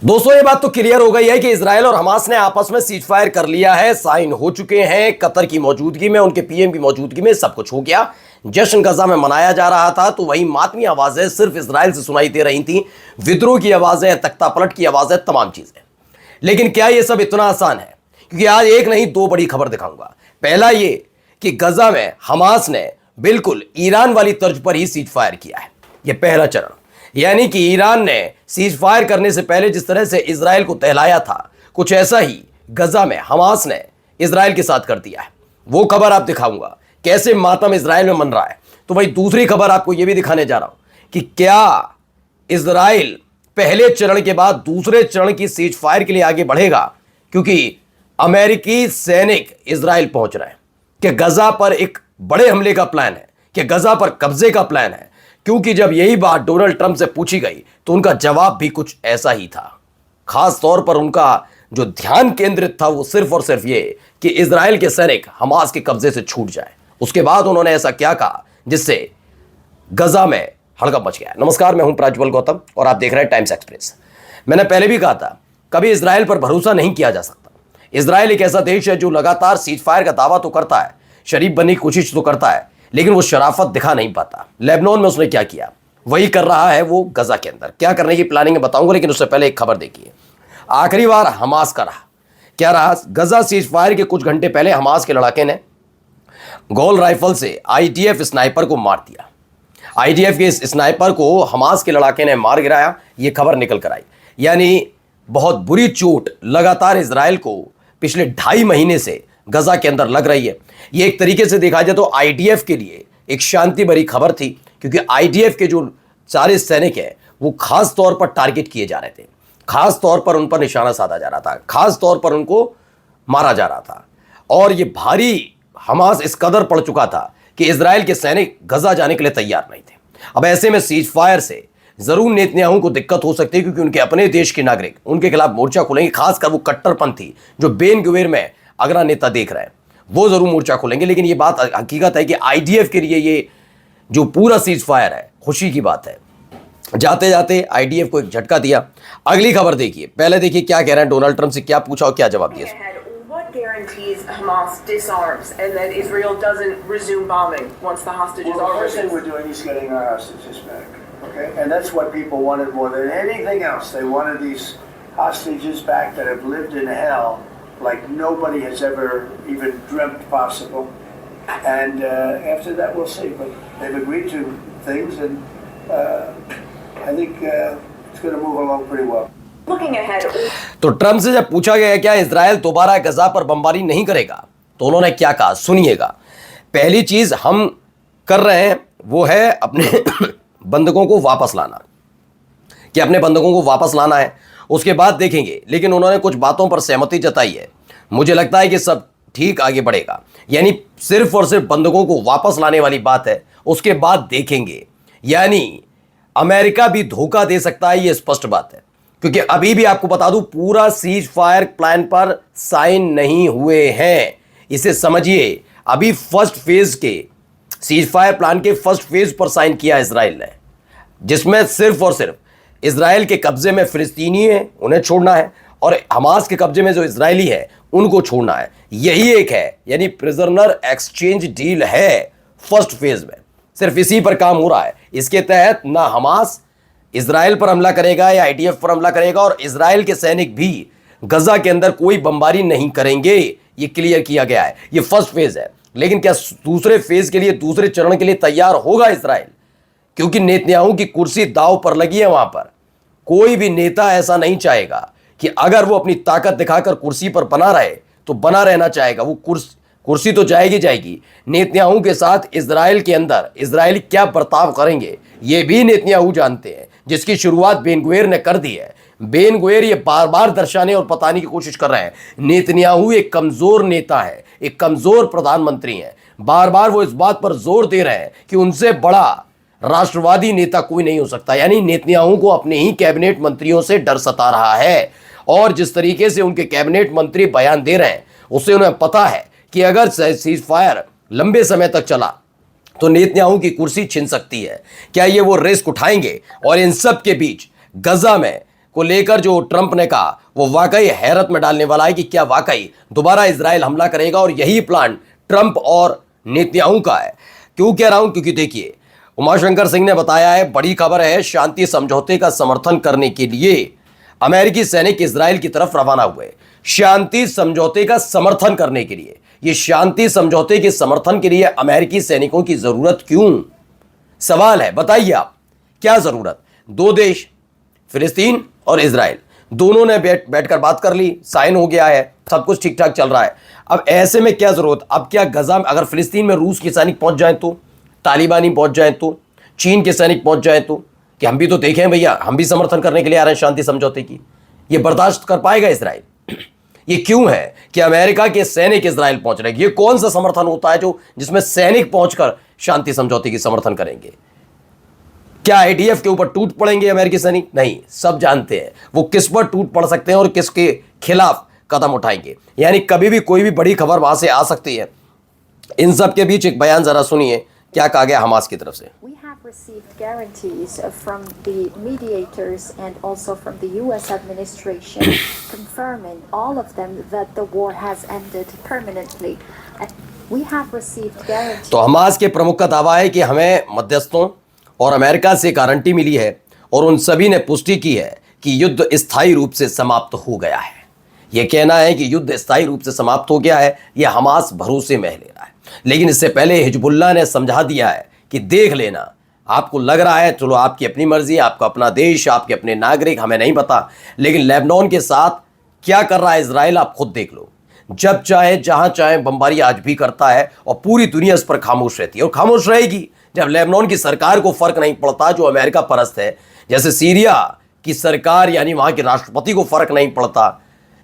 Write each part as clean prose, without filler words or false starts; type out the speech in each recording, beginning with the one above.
दोस्तों ये बात तो क्लियर हो गई है कि इजराइल और हमास ने आपस में सीज फायर कर लिया है, साइन हो चुके हैं। कतर की मौजूदगी में, उनके पीएम की मौजूदगी में सब कुछ हो गया। जश्न गजा में मनाया जा रहा था तो वहीं मातमी आवाजें सिर्फ इजराइल से सुनाई दे रही थी, विद्रोह की आवाजें, तख्ता पलट की आवाजें, तमाम चीजें। लेकिन क्या यह सब इतना आसान है? क्योंकि आज एक नहीं दो बड़ी खबर दिखाऊंगा। पहला ये कि गजा में हमास ने बिल्कुल ईरान वाली तर्ज पर ही सीज फायर किया है। यह पहला चरण, यानी कि ईरान ने सीज फायर करने से पहले जिस तरह से इजराइल को टहलाया था, कुछ ऐसा ही गजा में हमास ने इजराइल के साथ कर दिया है। वो खबर आप दिखाऊंगा कैसे मातम इजराइल में मन रहा है। तो भाई दूसरी खबर आपको यह भी दिखाने जा रहा हूं कि क्या इजराइल पहले चरण के बाद दूसरे चरण की सीज फायर के लिए आगे बढ़ेगा, क्योंकि अमेरिकी सैनिक इजराइल पहुंच रहे हैं कि गजा पर एक बड़े हमले का प्लान है, कि गजा पर कब्जे का प्लान है। क्योंकि जब यही बात डोनाल्ड ट्रंप से पूछी गई तो उनका जवाब भी कुछ ऐसा ही था। खास तौर पर उनका जो ध्यान केंद्रित था वो सिर्फ और सिर्फ ये कि इजराइल के सैनिक हमास के कब्जे से छूट जाए। उसके बाद उन्होंने ऐसा क्या कहा जिससे गजा में हड़कंप मच गया। नमस्कार, मैं हूं प्रज्वल गौतम और आप देख रहे हैं टाइम्स एक्सप्रेस। मैंने पहले भी कहा था, कभी इजराइल पर भरोसा नहीं किया जा सकता। इजराइल एक ऐसा देश है जो लगातार सीज फायर का दावा तो करता है, शरीफ बनने की कोशिश तो करता है, लेकिन वो शराफत दिखा नहीं पाता। लेबनान में उसने क्या किया वही कर रहा है वो गजा के अंदर। क्या करने की प्लानिंग है बताऊंगा, लेकिन उससे पहले एक खबर देखिए। आखिरी बार हमास का रहा क्या रहा? गजा सीज फायर के कुछ घंटे पहले हमास के लड़ाके ने गोल राइफल से आईडीएफ स्नाइपर को मार दिया। आईडीएफ के इस स्नाइपर को हमास के लड़ाके ने मार गिराया। ये खबर निकल कर आई। यानी बहुत बुरी चोट लगातार इजराइल को पिछले 2.5 महीने से गजा के अंदर लग रही है। ये एक तरीके से देखा जाए तो आईडीएफ के लिए एक शांति भरी खबर थी, क्योंकि आईडीएफ के जो सारे सैनिक हैं वो खास तौर पर टारगेट किए जा रहे थे, खास तौर पर उन पर निशाना साधा जा रहा था, खास तौर पर उनको मारा जा रहा था। और ये भारी हमास इस कदर पड़ चुका था कि इजराइल के सैनिक गजा जाने के लिए तैयार नहीं थे। अब ऐसे में सीज फायर से जरूर नेतन्याहू को दिक्कत हो सकती है, क्योंकि उनके अपने देश के नागरिक उनके खिलाफ मोर्चा खोलेंगे। खासकर वो कट्टरपंथी जो बेन गुवेर में अग्रणी नेता देख रहे हैं वो जरूर मोर्चा खोलेंगे। लेकिन ये बात हकीकत है कि आईडीएफ के लिए ये जो पूरा सीज फायर है खुशी की बात है। जाते जाते आईडीएफ को एक झटका दिया। अगली खबर देखिए, पहले देखिए क्या कह रहे हैं डोनाल्ड ट्रंप से, क्या पूछा और क्या जवाब दिया। What guarantees Hamas disarms and that Israel doesn't resume bombing once the hostages are released? The first thing we're doing is getting our hostages back, okay? And that's what people wanted more than anything else. They wanted these hostages back that have lived in hell like nobody has ever even dreamt possible. And after that, we'll see. But they've agreed to things, and I think it's going to move along pretty well. Looking ahead. तो Trump से जब पूछा गया क्या Israel दोबारा गजा पर बमबारी नहीं करेगा, तो उन्होंने क्या कहा सुनिएगा। पहली चीज हम कर रहे हैं वो है अपने बंधकों को वापस लाना, कि अपने बंधकों को वापस लाना है, उसके बाद देखेंगे। लेकिन उन्होंने कुछ बातों पर सहमति जताई है। मुझे लगता है कि सब ठीक आगे बढ़ेगा, यानी सिर्फ और सिर्फ बंधकों को वापस लाने वाली बात है, उसके बाद देखेंगे। यानी अमेरिका भी धोखा दे सकता है, ये स्पष्ट बात है। क्योंकि अभी भी आपको बता दूं पूरा सीज फायर प्लान पर साइन नहीं हुए हैं। इसे समझिए, अभी फर्स्ट फेज के सीज फायर प्लान के फर्स्ट फेज पर साइन किया इजराइल ने, जिसमें सिर्फ और सिर्फ इजराइल के कब्जे में फिलिस्तीनी है उन्हें छोड़ना है, और हमास के कब्जे में जो इजरायली है उनको छोड़ना है। यही एक है, यानी प्रिजनर एक्सचेंज डील है फर्स्ट फेज में। सिर्फ इसी पर काम हो रहा है। इसके तहत ना हमास इजराइल पर हमला करेगा या आईडीएफ पर हमला करेगा, और इजराइल के सैनिक भी गजा के अंदर कोई बमबारी नहीं करेंगे। ये क्लियर किया गया है। ये फर्स्ट फेज है। लेकिन क्या दूसरे फेज के लिए, दूसरे चरण के लिए तैयार होगा इजराइल? क्योंकि नेतन्याहू की कुर्सी दांव पर लगी है। वहां पर कोई भी नेता ऐसा नहीं चाहेगा कि अगर वो अपनी ताकत दिखाकर कुर्सी पर बना रहे तो बना रहना चाहेगा। वो कुर्सी तो जाएगी जाएगी। नेतन्याहू के साथ इजराइल के अंदर इजराइली क्या बर्ताव करेंगे ये भी नेतन्याहू जानते हैं, जिसकी शुरुआत बेन गुवेर ने कर दी है। बेन गुवेर ये बार बार दर्शाने और बताने की कोशिश कर रहे हैं नेतन्याहू एक कमजोर नेता है, एक कमजोर प्रधानमंत्री है। बार बार वो इस बात पर जोर दे रहे हैं कि उनसे बड़ा राष्ट्रवादी नेता कोई नहीं हो सकता। यानी नेतन्याहू को अपने ही कैबिनेट मंत्रियों से डर सता रहा है, और जिस तरीके से उनके कैबिनेट मंत्री बयान दे रहे हैं उससे उन्हें पता है कि अगर सीज फायर लंबे समय तक चला तो नेतन्याहू की कुर्सी छिन सकती है। क्या ये वो रिस्क उठाएंगे? और इन सब के बीच गजा में को लेकर जो ट्रंप ने कहा वो वाकई हैरत में डालने वाला है कि क्या वाकई दोबारा इजराइल हमला करेगा और यही प्लान ट्रंप और नेतन्याहू का है। क्यों कह रहा हूं? क्योंकि देखिए, उमाशंकर सिंह ने बताया है, बड़ी खबर है, शांति समझौते का समर्थन करने के लिए अमेरिकी सैनिक इजराइल की तरफ रवाना हुए। शांति समझौते का समर्थन करने के लिए, ये शांति समझौते के समर्थन के लिए अमेरिकी सैनिकों की जरूरत क्यों? सवाल है, बताइए आप, क्या जरूरत? दो देश, फिलिस्तीन और इजराइल, दोनों ने बैठकर बात कर ली, साइन हो गया है, सब कुछ ठीक ठाक चल रहा है। अब ऐसे में क्या जरूरत? अब क्या गजा में अगर फिलिस्तीन में रूस के सैनिक पहुंच जाएं तो, तालिबानी पहुंच जाएं तो, चीन के सैनिक पहुंच जाएं तो, कि हम भी तो देखें भैया, हम भी समर्थन करने के लिए आ रहे हैं शांति समझौते की, ये बर्दाश्त कर पाएगा इजराइल? ये क्यों है कि अमेरिका के सैनिक इजराइल पहुंच रहे हैं? ये कौन सा समर्थन होता है जो जिसमें सैनिक पहुंचकर शांति समझौते की समर्थन करेंगे? क्या आईडीएफ के ऊपर टूट पड़ेंगे अमेरिकी सैनिक? नहीं, सब जानते हैं वो किस पर टूट पड़ सकते हैं और किसके खिलाफ कदम उठाएंगे। यानी कभी भी कोई भी बड़ी खबर वहां से आ सकती है। इन सब के बीच एक बयान जरा सुनिए, क्या कहा गया हमास की तरफ से। We have received guarantees from the mediators and also from the US administration confirming all of them that the war has ended permanently. We have received guarantees. तो हमास के प्रमुख का दावा है कि हमें मध्यस्थों और अमेरिका से गारंटी मिली है और उन सभी ने पुष्टि की है कि युद्ध स्थायी रूप से समाप्त हो गया है। यह कहना है कि युद्ध स्थायी रूप से समाप्त हो गया है, यह हमास भरोसे में ले रहा है। लेकिन इससे पहले हिजबुल्लाह ने समझा दिया है कि देख लेना, आपको लग रहा है चलो आपकी अपनी मर्जी, आपका अपना देश, आपके अपने नागरिक, हमें नहीं पता, लेकिन लेबनान के साथ क्या कर रहा है इजराइल आप खुद देख लो। जब चाहे जहां चाहे बमबारी आज भी करता है और पूरी दुनिया इस पर खामोश रहती है और खामोश रहेगी। जब लेबनान की सरकार को फर्क नहीं पड़ता, जो अमेरिका परस्त है, जैसे सीरिया की सरकार यानी वहां के राष्ट्रपति को फर्क नहीं पड़ता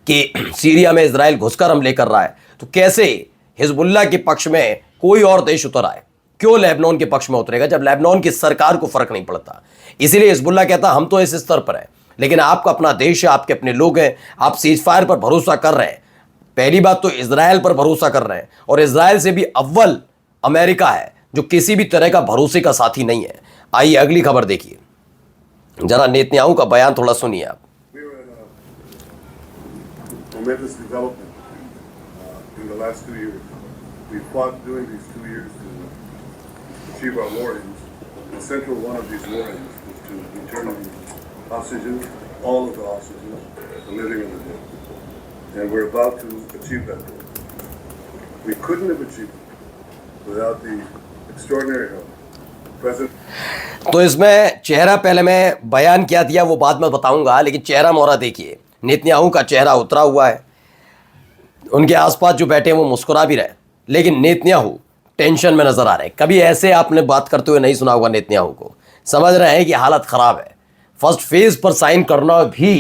कि सीरिया में इजराइल घुसकर हमले कर रहा है, तो कैसे हिजबुल्लाह के पक्ष में कोई और देश उतर आए? क्यों लेबनान के पक्ष में उतरेगा जब लेबनान की सरकार को फर्क नहीं पड़ता? इसीलिए हिजबुल्लाह कहता हम तो इस स्तर पर है, लेकिन आपका अपना देश है, आपके अपने लोग हैं, आप सीजफायर पर भरोसा कर रहे हैं। पहली बात तो इजराइल पर भरोसा कर रहे हैं और इजराइल से भी अव्वल अमेरिका है जो किसी भी तरह का भरोसे का साथी नहीं है। आइए अगली खबर देखिए, जरा नेतन्याहू का बयान थोड़ा सुनिए आप। Tremendous development in the last 2 years. We fought during these 2 years to achieve our war aims. The central one of these war aims was to return the hostages, all of the hostages, the living and the dead. And we're about to achieve that goal. We couldn't have achieved it without the extraordinary help. तो इसमें चेहरा, पहले मैं बयान क्या दिया वो बाद में बताऊंगा, लेकिन चेहरा मोहरा देखिए, नेतन्याहू का चेहरा उतरा हुआ है, उनके आसपास जो बैठे हैं वो मुस्कुरा भी रहे, लेकिन नेतन्याहू टेंशन में नजर आ रहे हैं। कभी ऐसे आपने बात करते हुए नहीं सुना होगा नेतन्याहू को। समझ रहे हैं कि हालत खराब है। फर्स्ट फेज पर साइन करना भी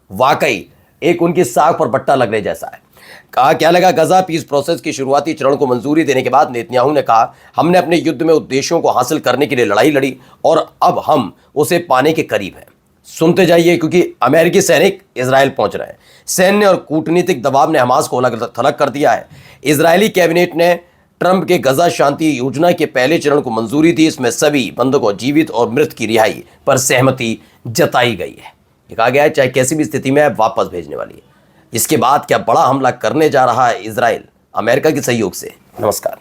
वाकई एक उनकी साख पर बट्टा लगने जैसा है। कहा क्या लगा, गजा पीस प्रोसेस की शुरुआती चरण को मंजूरी देने के बाद नेतन्याहू ने कहा हमने अपने युद्ध में उद्देश्यों को हासिल करने के लिए लड़ाई लड़ी और अब हम उसे पाने के करीब हैं। सुनते जाइए, क्योंकि अमेरिकी सैनिक इजराइल पहुंच रहे हैं। सैन्य और कूटनीतिक दबाव ने हमास को अलग थलग कर दिया है। इजरायली कैबिनेट ने ट्रंप के गजा शांति योजना के पहले चरण को मंजूरी दी। इसमें सभी बंधकों, जीवित और मृत की रिहाई पर सहमति जताई गई है। ये कहा गया है चाहे कैसी भी स्थिति में वापस भेजने वाली है। इसके बाद क्या बड़ा हमला करने जा रहा है इजराइल अमेरिका के सहयोग से? नमस्कार।